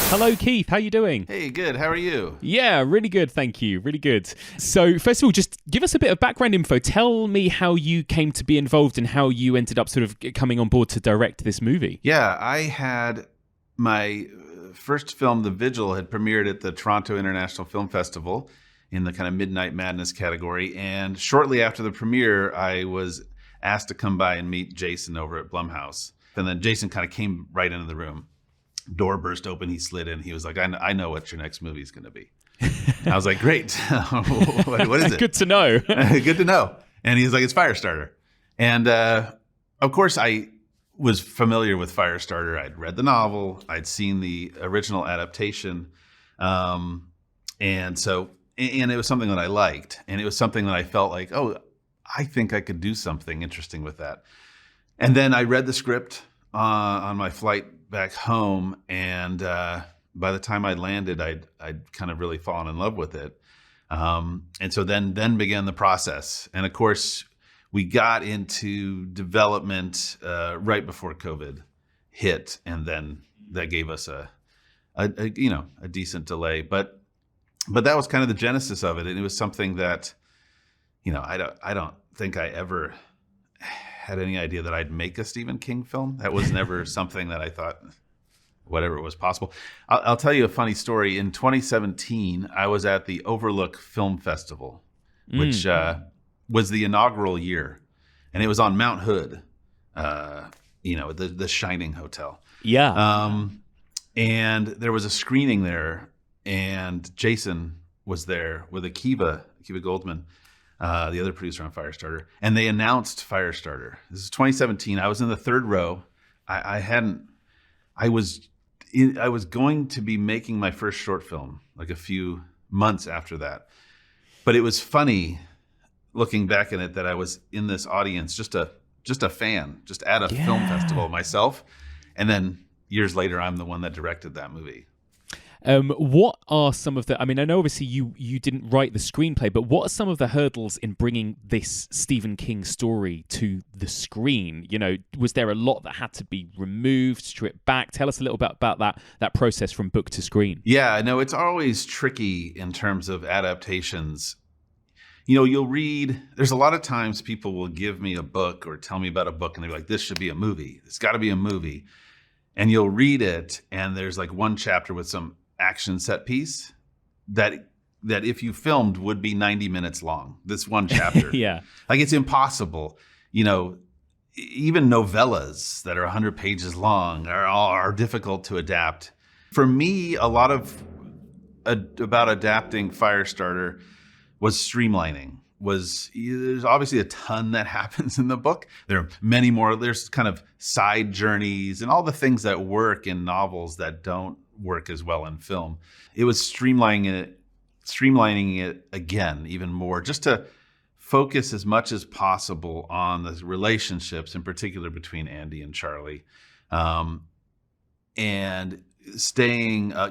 Hello, Keith. How you doing? Hey, good. How are you? Yeah, really good. Thank you. Really good. So, first of all, just give us a bit of background info. Tell me how you came to be involved and how you ended up sort of coming on board to direct this movie. Yeah, I had my first film, The Vigil, had premiered at the Toronto International Film Festival in the kind of Midnight Madness category. And shortly after the premiere, I was asked to come by and meet Jason over at Blumhouse. And then Jason kind of came right into the room. Door burst open, he slid in. He was like, I know what your next movie is going to be. I was like, great. What is it? Good to know. Good to know. And he's like, it's Firestarter. And of course, I was familiar with Firestarter. I'd read the novel. I'd seen the original adaptation. And it was something that I liked. And it was something that I felt like, oh, I think I could do something interesting with that. And then I read the script on my flight back home, and by the time I landed, I'd kind of really fallen in love with it, and so then began the process. And of course, we got into development right before COVID hit, and then that gave us a decent delay. But that was kind of the genesis of it, and it was something that I don't think I ever had any idea that I'd make a Stephen King film. That was never something that I thought, whatever, it was possible. I'll tell you a funny story. In 2017, I was at the Overlook Film Festival, which was the inaugural year, and it was on Mount Hood, the Shining Hotel. Yeah. And there was a screening there, and Jason was there with Akiva Goldman, the other producer on Firestarter, and they announced Firestarter. This is 2017. I was in the third row. I was going to be making my first short film like a few months after that. But it was funny looking back at it that I was in this audience, just a fan, just at a film festival myself. And then years later, I'm the one that directed that movie. What are some of the, I know obviously you didn't write the screenplay, but what are some of the hurdles in bringing this Stephen King story to the screen? Was there a lot that had to be removed, stripped back? Tell us a little bit about that process from book to screen. Yeah, no, it's always tricky in terms of adaptations. You'll read, there's a lot of times people will give me a book or tell me about a book and they're like, this should be a movie. It's got to be a movie. And you'll read it and there's like one chapter with some action set piece that if you filmed would be 90 minutes long. This one chapter. Yeah. Like, it's impossible. Even novellas that are 100 pages long are difficult to adapt. For me, a lot of about adapting Firestarter was streamlining. There's obviously a ton that happens in the book. There are many more. There's kind of side journeys and all the things that work in novels that don't work as well in film. It was streamlining it again even more, just to focus as much as possible on the relationships, in particular between Andy and Charlie, and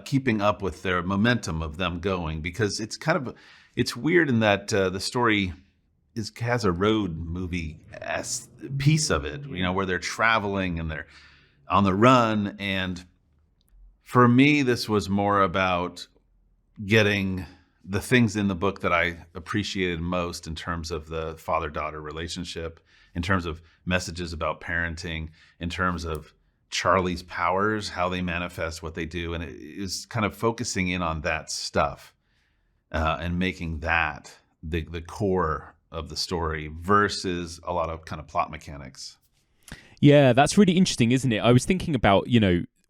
keeping up with their momentum of them going, because it's weird in that the story has a road movie piece of it, where they're traveling and they're on the run. And for me, this was more about getting the things in the book that I appreciated most in terms of the father-daughter relationship, in terms of messages about parenting, in terms of Charlie's powers, how they manifest what they do. And it is kind of focusing in on that stuff and making that the core of the story versus a lot of kind of plot mechanics. Yeah, that's really interesting, isn't it? I was thinking about,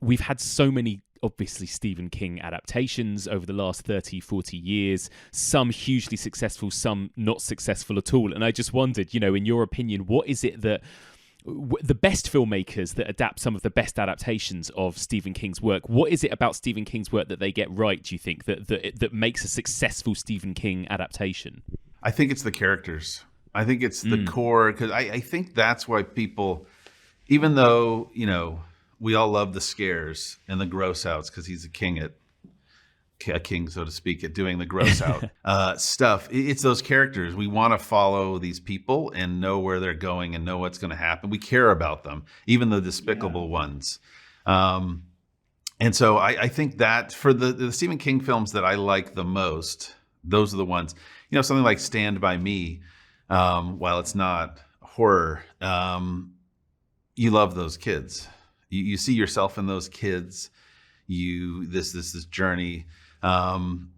we've had so many, obviously, Stephen King adaptations over the last 30, 40 years, some hugely successful, some not successful at all. And I just wondered, in your opinion, what is it that the best filmmakers that adapt some of the best adaptations of Stephen King's work, what is it about Stephen King's work that they get right, do you think, that makes a successful Stephen King adaptation? I think it's the characters. I think it's the core, because I think that's why people, even though, we all love the scares and the gross outs, because he's a king, so to speak, at doing the gross out stuff. It's those characters. We want to follow these people and know where they're going and know what's going to happen. We care about them, even the despicable ones. And so I think that for the Stephen King films that I like the most, those are the ones, something like Stand By Me, while it's not horror, you love those kids. You see yourself in those kids, this journey. And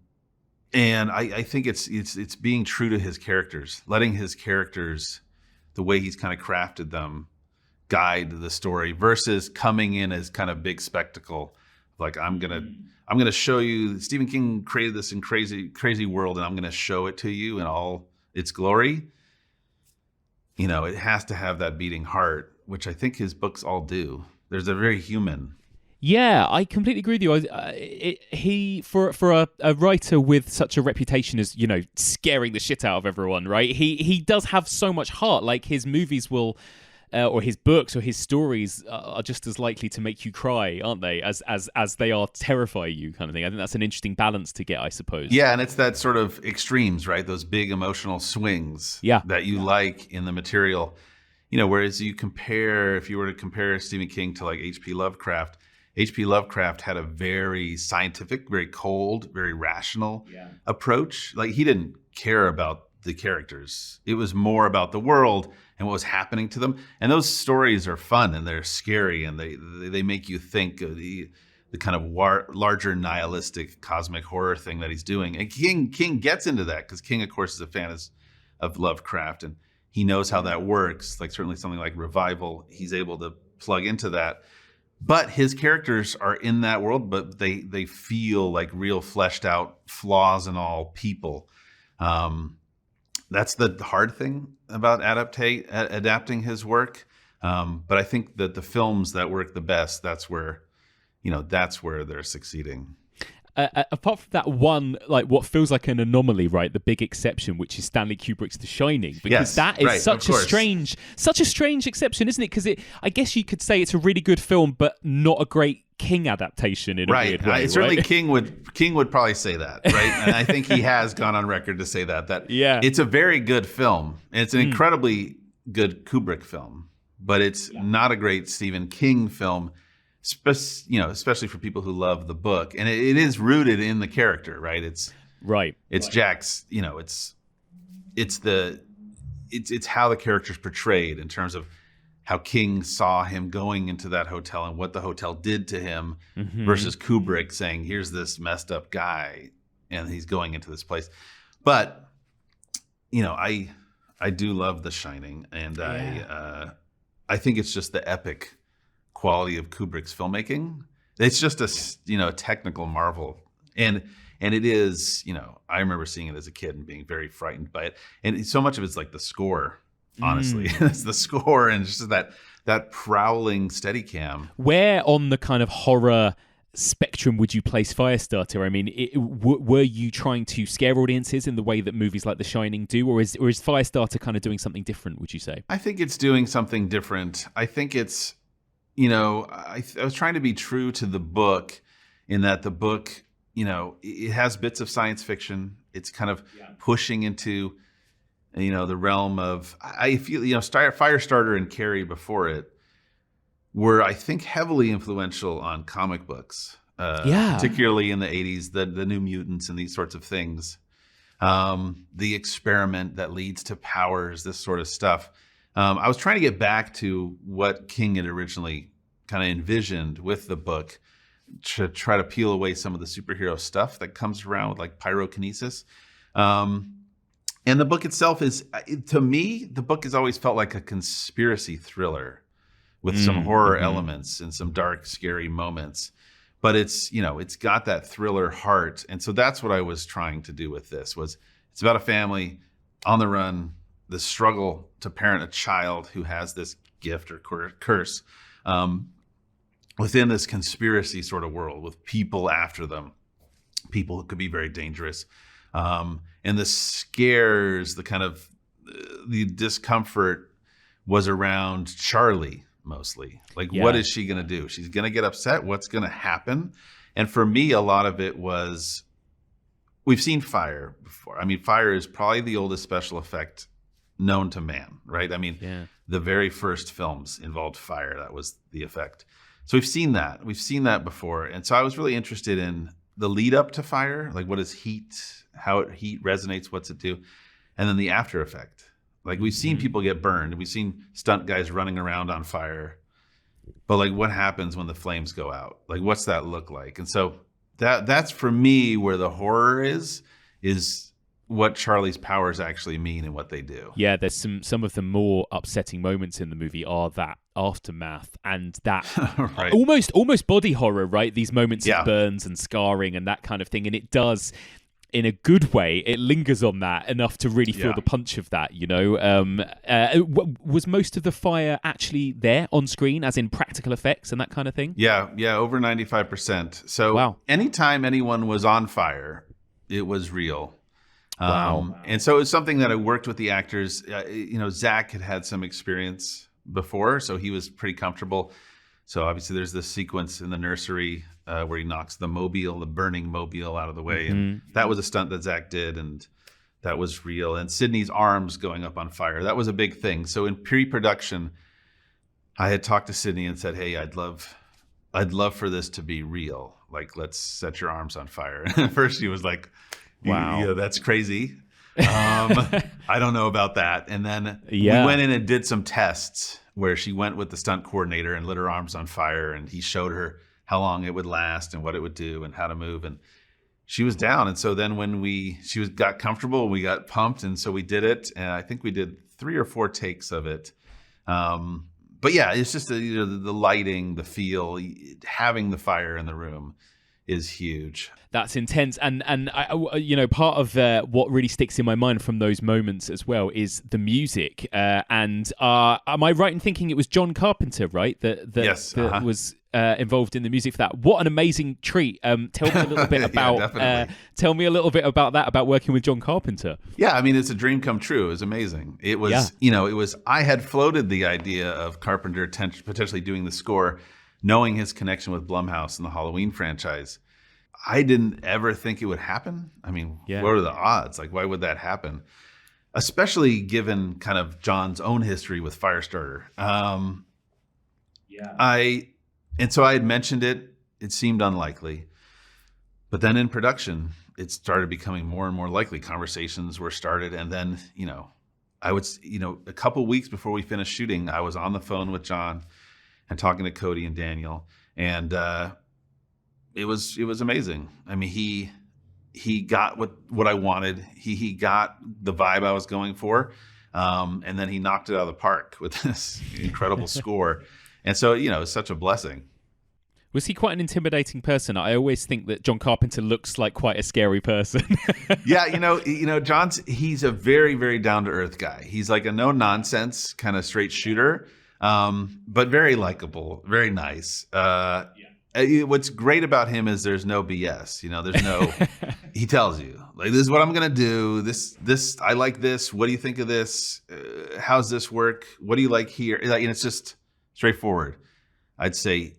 I think it's being true to his characters, letting his characters, the way he's kind of crafted them, guide the story versus coming in as kind of big spectacle. Like I'm gonna show you Stephen King created this in crazy world, and I'm gonna show it to you in all its glory. It has to have that beating heart, which I think his books all do. There's a very human. Yeah, I completely agree with you. He for a writer with such a reputation as scaring the shit out of everyone, right? He does have so much heart. Like his movies will. Or his books or his stories are just as likely to make you cry, aren't they? As they are terrify you, kind of thing. I think that's an interesting balance to get, I suppose. Yeah, and it's that sort of extremes, right? Those big emotional swings that you like in the material. Whereas if you were to compare Stephen King to like H.P. Lovecraft had a very scientific, very cold, very rational approach. Like he didn't care about the characters. It was more about the world and what was happening to them. And those stories are fun and they're scary and they make you think of the kind of larger nihilistic cosmic horror thing that he's doing. And King gets into that because King, of course, is a fan of Lovecraft and he knows how that works. Like certainly something like Revival, he's able to plug into that. But his characters are in that world, but they feel like real fleshed out flaws and all people. That's the hard thing about adapting his work. But I think that the films that work the best, that's where they're succeeding. Apart from that one, like what feels like an anomaly, right? The big exception, which is Stanley Kubrick's The Shining, because that is such a strange exception, isn't it? Because I guess you could say it's a really good film, but not a great King adaptation in a weird way. Certainly, right? King would probably say that, right? And I think he has gone on record to say that it's a very good film. And it's an incredibly good Kubrick film, but it's not a great Stephen King film. Especially for people who love the book, and it is rooted in the character, right? It's Jack's. It's how the character's portrayed in terms of how King saw him going into that hotel and what the hotel did to him, versus Kubrick saying, "Here's this messed up guy, and he's going into this place." But I do love The Shining, and I think it's just the epic quality of Kubrick's filmmaking. It's just a technical marvel, and it is. I remember seeing it as a kid and being very frightened by it, and so much of it's like the score. Honestly, it's the score and just that prowling Steadicam. Where on the kind of horror spectrum would you place Firestarter? I mean, were you trying to scare audiences in the way that movies like The Shining do, or is Firestarter kind of doing something different? Would you say? I think it's doing something different. I think it's. I was trying to be true to the book in that the book, it has bits of science fiction. It's kind of pushing into, the realm of, I feel, Firestarter and Carrie before it were, I think, heavily influential on comic books, particularly in the 80s, the New Mutants and these sorts of things. The experiment that leads to powers, this sort of stuff. I was trying to get back to what King had originally kind of envisioned with the book to try to peel away some of the superhero stuff that comes around with like pyrokinesis. And the book itself to me, the book has always felt like a conspiracy thriller with some horror elements and some dark, scary moments. But it's got that thriller heart. And so that's what I was trying to do with this it's about a family on the run, the struggle to parent a child who has this gift or curse within this conspiracy sort of world with people after them, people who could be very dangerous. And the scares, the kind of the discomfort was around Charlie mostly. Like, what is she going to do? She's going to get upset. What's going to happen? And for me, a lot of it was, we've seen fire before. I mean, fire is probably the oldest special effect known to man, right? I mean, the very first films involved fire. That was the effect. So we've seen that. We've seen that before. And so I was really interested in the lead up to fire, like what is heat, how heat resonates, what's it do? And then the after effect. Like we've seen people get burned. We've seen stunt guys running around on fire. But like what happens when the flames go out? Like what's that look like? And so that's for me where the horror is what Charlie's powers actually mean and what they do. Yeah, there's some of the more upsetting moments in the movie are that aftermath and that right. almost body horror, right? These moments of burns and scarring and that kind of thing. And it does, in a good way, it lingers on that enough to really feel the punch of that, you know? Was most of the fire actually there on screen, as in practical effects and that kind of thing? Yeah, over 95%. So anytime anyone was on fire, it was real. Wow. And so it's something that I worked with the actors. Zach had some experience before, so he was pretty comfortable. So obviously there's this sequence in the nursery where he knocks the burning mobile out of the way. And that was a stunt that Zach did, and that was real. And Sydney's arms going up on fire, that was a big thing. So in pre-production, I had talked to Sydney and said, hey, I'd love for this to be real. Like, let's set your arms on fire. And at first she was like, wow, that's crazy. I don't know about that. And then we went in and did some tests where she went with the stunt coordinator and lit her arms on fire, and he showed her how long it would last and what it would do and how to move, and she was down. And so then when she got comfortable, we got pumped, and so we did it, and I think we did 3 or 4 takes of it. But yeah, it's just the lighting, the feel, having the fire in the room is huge. That's intense, and part of what really sticks in my mind from those moments as well is the music. And am I right in thinking it was John Carpenter, right? That was involved in the music for that. What an amazing treat! Tell me a little bit about. Tell me a little bit about that, about working with John Carpenter. Yeah, I mean, it's a dream come true. It was amazing. It was, it was. I had floated the idea of Carpenter potentially doing the score, knowing his connection with Blumhouse and the Halloween franchise. I didn't ever think it would happen. I mean, what are the odds? Like, why would that happen? Especially given kind of John's own history with Firestarter. And so I had mentioned it. It seemed unlikely. But then in production, it started becoming more and more likely. Conversations were started. And then, I would, a couple weeks before we finished shooting, I was on the phone with John and talking to Cody and Daniel. And it was amazing. I mean, he got what I wanted. He got the vibe I was going for. And then he knocked it out of the park with this incredible score. And so, it's such a blessing. Was he quite an intimidating person? I always think that John Carpenter looks like quite a scary person. Yeah, he's a very, very down-to-earth guy. He's like a no-nonsense kind of straight shooter, but very likable, very nice. What's great about him is there's no BS. There's no. He tells you, like, this is what I'm gonna do. This I like this. What do you think of this? How's this work? What do you like here? It's just straightforward. I'd say,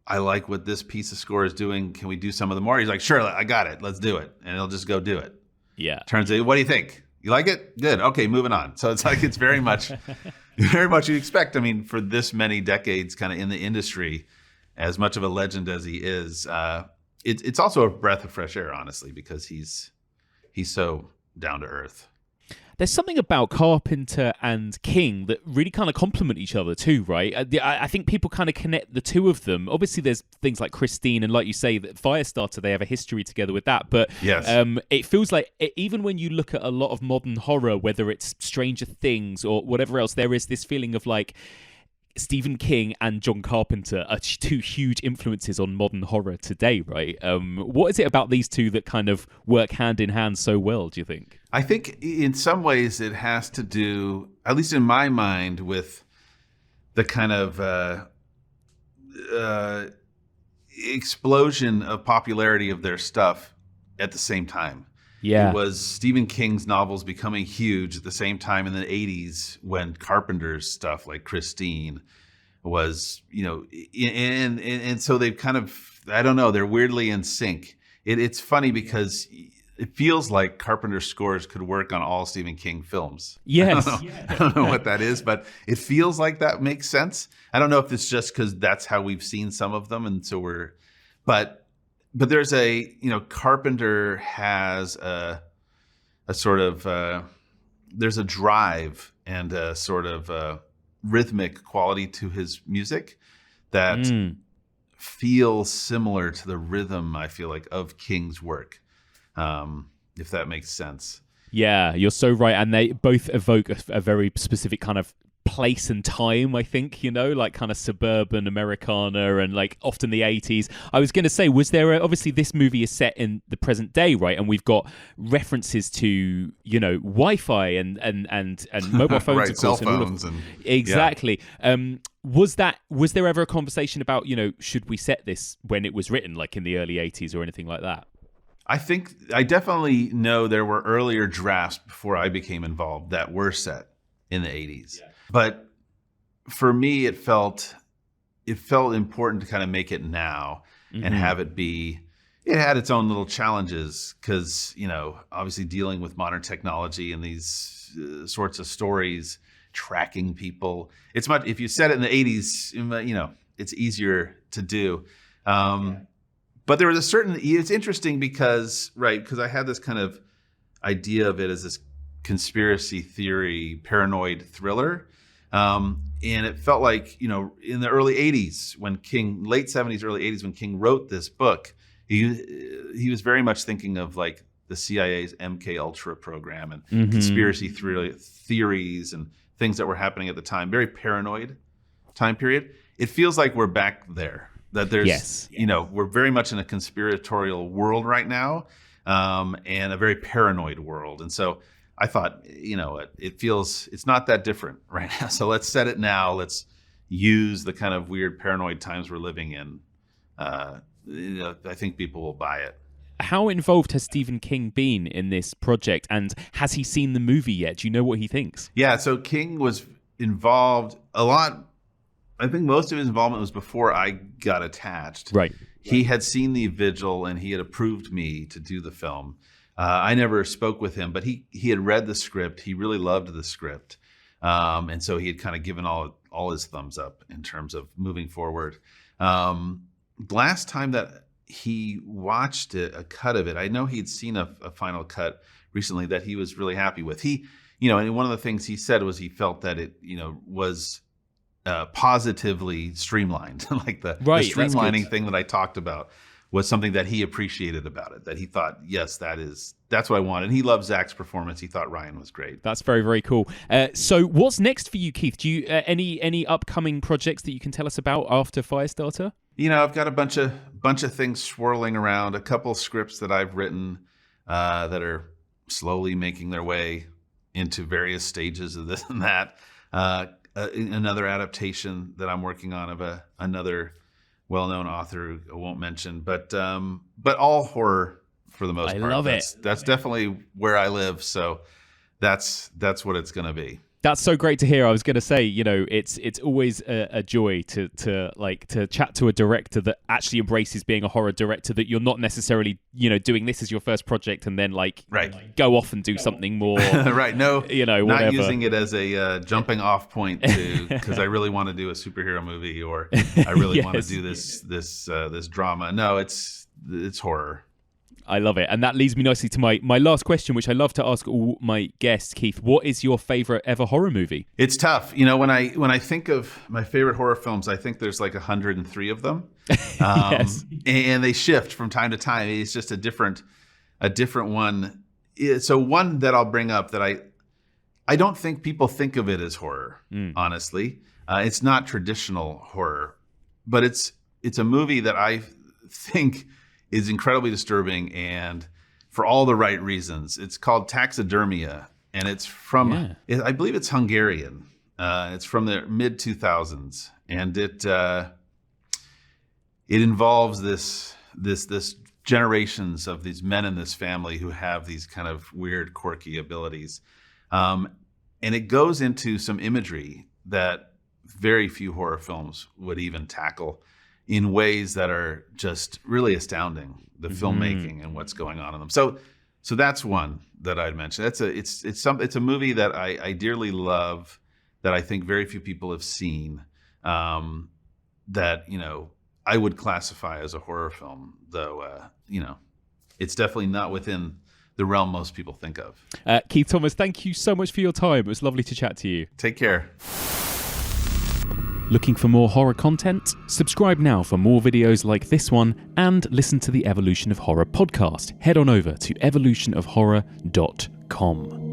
I like what this piece of score is doing. Can we do some of the more? He's like, sure, I got it. Let's do it, and he'll just go do it. Yeah. Turns out, what do you think? You like it? Good. Okay, moving on. So it's like it's very much you expect. I mean, for this many decades, kind of in the industry. As much of a legend as he is, it's also a breath of fresh air, honestly, because he's so down to earth. There's something about Carpenter and King that really kind of complement each other too, right? I think people kind of connect the two of them. Obviously, there's things like Christine and, like you say, that Firestarter, they have a history together with that. But it feels like even when you look at a lot of modern horror, whether it's Stranger Things or whatever else, there is this feeling of like, Stephen King and John Carpenter are 2 huge influences on modern horror today, right? What is it about these two that kind of work hand in hand so well, do you think? I think in some ways it has to do, at least in my mind, with the kind of explosion of popularity of their stuff at the same time. Yeah. It was Stephen King's novels becoming huge at the same time in the 80s when Carpenter's stuff like Christine was, and so they've kind of, I don't know, they're weirdly in sync. It's funny because it feels like Carpenter's scores could work on all Stephen King films. Yes. I don't know what that is, but it feels like that makes sense. I don't know if it's just because that's how we've seen some of them, and so but there's Carpenter has a sort of there's a drive and a sort of rhythmic quality to his music that feels similar to the rhythm, I feel like, of King's work. If that makes sense. Yeah, you're so right. And they both evoke a very specific kind of place and time, I think, like kind of suburban Americana and like often the 80s. I was going to say, was there obviously this movie is set in the present day, right? And we've got references to, Wi-Fi and mobile phones, right, of course. cell phones. Exactly. Yeah. Was there ever a conversation about, should we set this when it was written, like in the early 80s or anything like that? I definitely know there were earlier drafts before I became involved that were set in the 80s. Yeah. But for me, it felt important to kind of make it now and have it be, it had its own little challenges because, obviously dealing with modern technology and these sorts of stories, tracking people. It's much, if you set it in the 80s, it's easier to do. But there was it's interesting because I had this kind of idea of it as this conspiracy theory, paranoid thriller. And it felt like, in the early 80s late 70s, early 80s, when King wrote this book, he was very much thinking of like the CIA's MK Ultra program and conspiracy theories and things that were happening at the time. Very paranoid time period. It feels like we're back there. That there's, we're very much in a conspiratorial world right now, and a very paranoid world. And so I thought, it feels, it's not that different right now. So let's set it now. Let's use the kind of weird paranoid times we're living in. I think people will buy it. How involved has Stephen King been in this project, and has he seen the movie yet? Do you know what he thinks? Yeah, so King was involved a lot. I think most of his involvement was before I got attached. Right. He had seen the vigil and he had approved me to do the film. I never spoke with him, but he had read the script. He really loved the script. And so he had kind of given all his thumbs up in terms of moving forward. Last time that he watched it, a cut of it, I know he'd seen a final cut recently that he was really happy with. And one of the things he said was he felt that it, was positively streamlined. Like the streamlining thing that I talked about was something that he appreciated about it, that he thought, yes, that's what I wanted. And he loved Zach's performance. He thought Ryan was great. That's very, very cool. So what's next for you, Keith? Do you any upcoming projects that you can tell us about after Firestarter? I've got a bunch of things swirling around, a couple scripts that I've written that are slowly making their way into various stages of this and that. Another adaptation that I'm working on of another well-known author I won't mention, but all horror for the most part. I love it. That's definitely where I live, so that's what it's going to be. That's so great to hear. I was going to say, it's always a joy to chat to a director that actually embraces being a horror director, that you're not necessarily, doing this as your first project and then go off and do something more. Right. No, whatever. Not using it as a jumping off point because I really want to do a superhero movie or I really want to do this drama. No, it's horror. I love it. And that leads me nicely to my last question, which I love to ask all my guests. Keith, what is your favorite ever horror movie? It's tough. When I think of my favorite horror films, I think there's like 103 of them. Yes. And they shift from time to time. It's just a different one. So one that I'll bring up that I don't think people think of it as horror, honestly. It's not traditional horror, but it's a movie that I think is incredibly disturbing and for all the right reasons. It's called Taxidermia, and it's from, I believe it's Hungarian. It's from the mid 2000s, and it involves this generations of these men in this family who have these kind of weird, quirky abilities. And it goes into some imagery that very few horror films would even tackle in ways that are just really astounding, the filmmaking and what's going on in them. So So that's one that I'd mention. It's a movie that I dearly love, that I think very few people have seen. That I would classify as a horror film, though. It's definitely not within the realm most people think of. Keith Thomas, thank you so much for your time. It was lovely to chat to you. Take care. Looking for more horror content? Subscribe now for more videos like this one, and listen to the Evolution of Horror podcast. Head on over to evolutionofhorror.com.